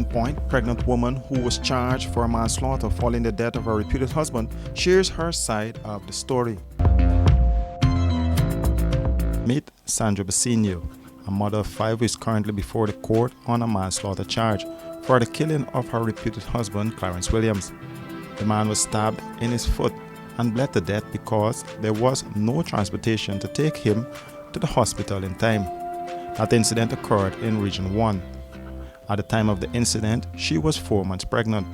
Point, pregnant woman who was charged for manslaughter following the death of her reputed husband, shares her side of the story. Meet Sandra Basinio, a mother of 5 who is currently before the court on a manslaughter charge for the killing of her reputed husband, Clarence Williams. The man was stabbed in his foot and bled to death because there was no transportation to take him to the hospital in time. That incident occurred in Region 1. At the time of the incident, she was 4 months pregnant.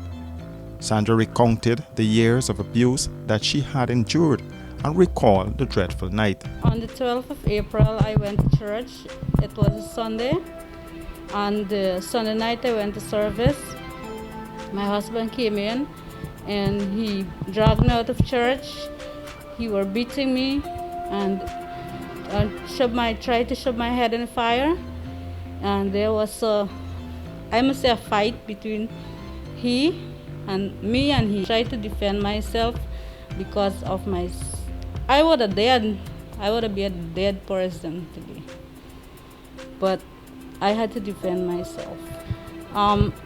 Sandra recounted the years of abuse that she had endured and recalled the dreadful night. On the 12th of April, I went to church. It was a Sunday. On the Sunday night, I went to service. My husband came in and he dragged me out of church. He was beating me and tried to shove my head in the fire. And there was a fight between he and me, and he tried to defend myself because of I would have been a dead person today. But I had to defend myself.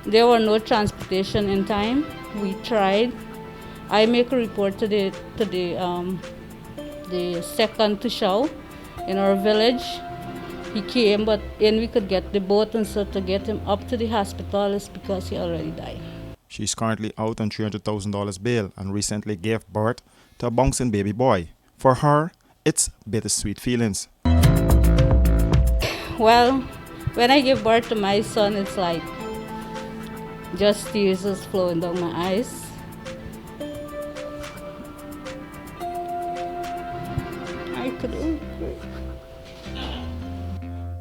There were no transportation in time. We tried. I make a report to the second to show in our village. He came, but then we could get the boat and so to get him up to the hospital is because he already died. She is currently out on $300,000 bail and recently gave birth to a bouncing baby boy. For her, it's bittersweet feelings. Well, when I give birth to my son, it's like just tears is flowing down my eyes. I couldn't.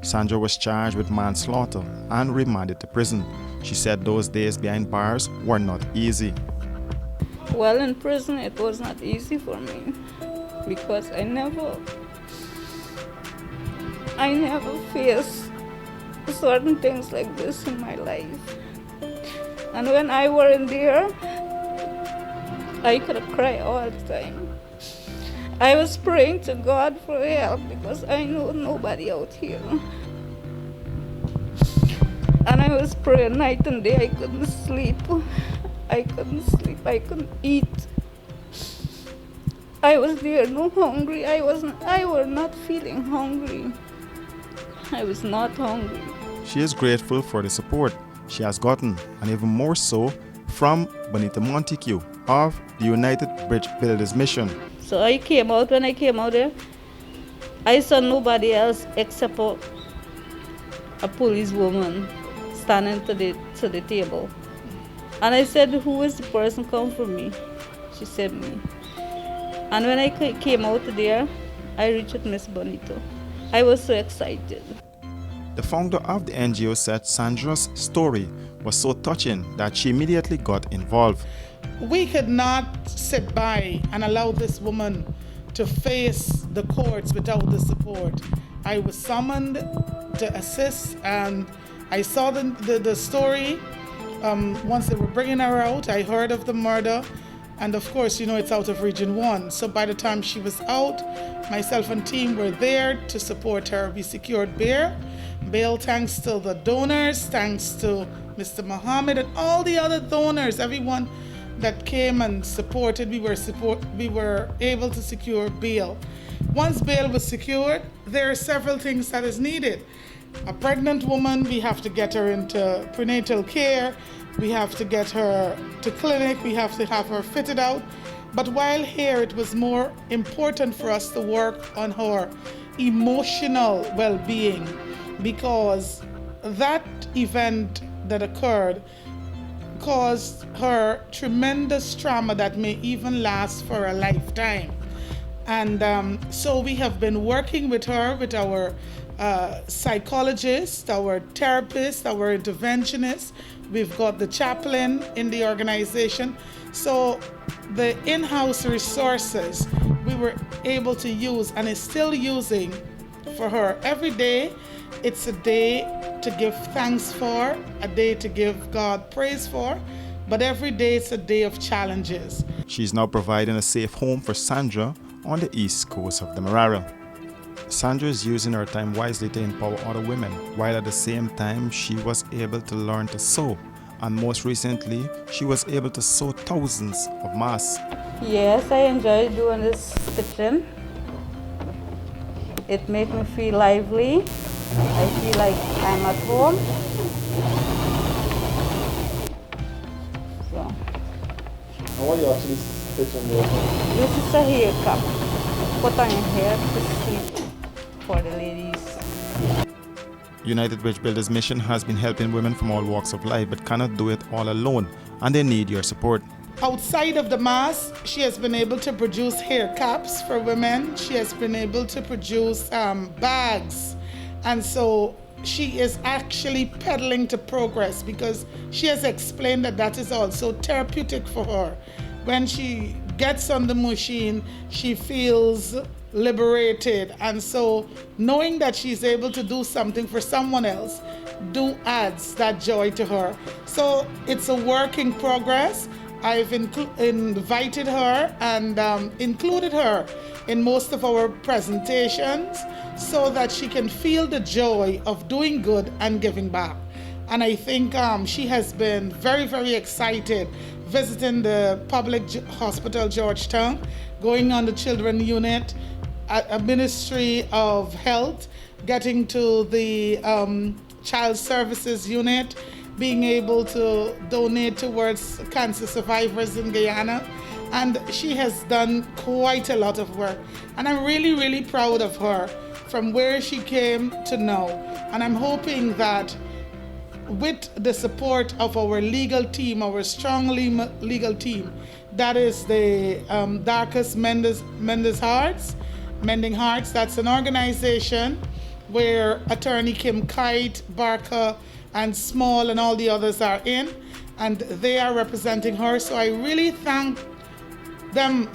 Sandra was charged with manslaughter and remanded to prison. She said those days behind bars were not easy. Well, in prison it was not easy for me because I never faced certain things like this in my life. And when I were in there, I could cry all the time. I was praying to God for help because I know nobody out here. And I was praying night and day. I couldn't sleep. I couldn't eat. I was there, no hungry. I was not feeling hungry. I was not hungry. She is grateful for the support she has gotten, and even more so from Bonita Montague of the United Bridge Builders Mission. So when I came out there, I saw nobody else except a policewoman standing to the table. And I said, who is the person come for me? She said me. And when I came out there, I reached Miss Bonito. I was so excited. The founder of the NGO said Sandra's story was so touching that she immediately got involved. We could not sit by and allow this woman to face the courts without the support. I was summoned to assist, and I saw the story. Once they were bringing her out, I heard of the murder, and of course, it's out of Region 1. So by the time she was out, myself and team were there to support her. We secured bail thanks to the donors, thanks to Mr. Muhammad and all the other donors, everyone that came and supported. We were able to secure bail. Once bail was secured, there are several things that is needed. A pregnant woman, we have to get her into prenatal care, we have to get her to clinic, we have to have her fitted out. But while here, it was more important for us to work on her emotional well-being, because that event that occurred caused her tremendous trauma that may even last for a lifetime. And so we have been working with her, with our psychologist, our therapist, our interventionist. We've got the chaplain in the organization. So the in-house resources we were able to use and is still using for her. Every day, it's a day to give thanks for, a day to give God praise for, but every day it's a day of challenges. She's now providing a safe home for Sandra on the east coast of Demerara. Sandra is using her time wisely to empower other women, while at the same time she was able to learn to sew and most recently, she was able to sew thousands of masks. Yes, I enjoy doing this stitching. It makes me feel lively. I feel like I'm at home. So, And what are you actually stitching there? this is a hair cap. Put on your hair to sleep for the ladies. United Bridge Builders mission has been helping women from all walks of life but cannot do it all alone, and they need your support. Outside of the mask, she has been able to produce hair caps for women. She has been able to produce bags. And so she is actually pedaling to progress because she has explained that that is also therapeutic for her. When she gets on the machine, she feels liberated. And so knowing that she's able to do something for someone else adds that joy to her. So it's a work in progress. I've invited her and included her in most of our presentations so that she can feel the joy of doing good and giving back. And I think she has been very, very excited visiting the public hospital Georgetown, going on the children unit, a Ministry of Health, getting to the child services unit, being able to donate towards cancer survivors in Guyana. And she has done quite a lot of work. And I'm really, really proud of her from where she came to now. And I'm hoping that with the support of our legal team, our strong legal team, that is the Darcus Mending Hearts, that's an organization where attorney Kim Kite, Barker, and Small and all the others are in, and they are representing her. So I really thank them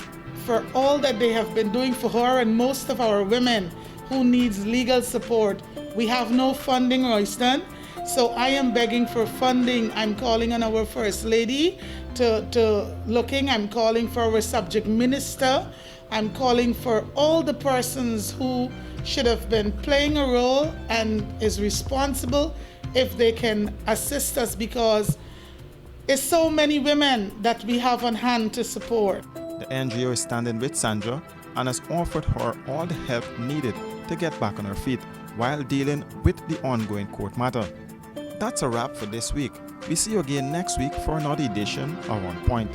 for all that they have been doing for her and most of our women who needs legal support. We have no funding, Royston, so I am begging for funding. I'm calling on our First Lady to looking. I'm calling for our subject minister. I'm calling for all the persons who should have been playing a role and is responsible if they can assist us, because it's so many women that we have on hand to support. The NGO is standing with Sandra and has offered her all the help needed to get back on her feet while dealing with the ongoing court matter. That's a wrap for this week. We see you again next week for another edition of On Point.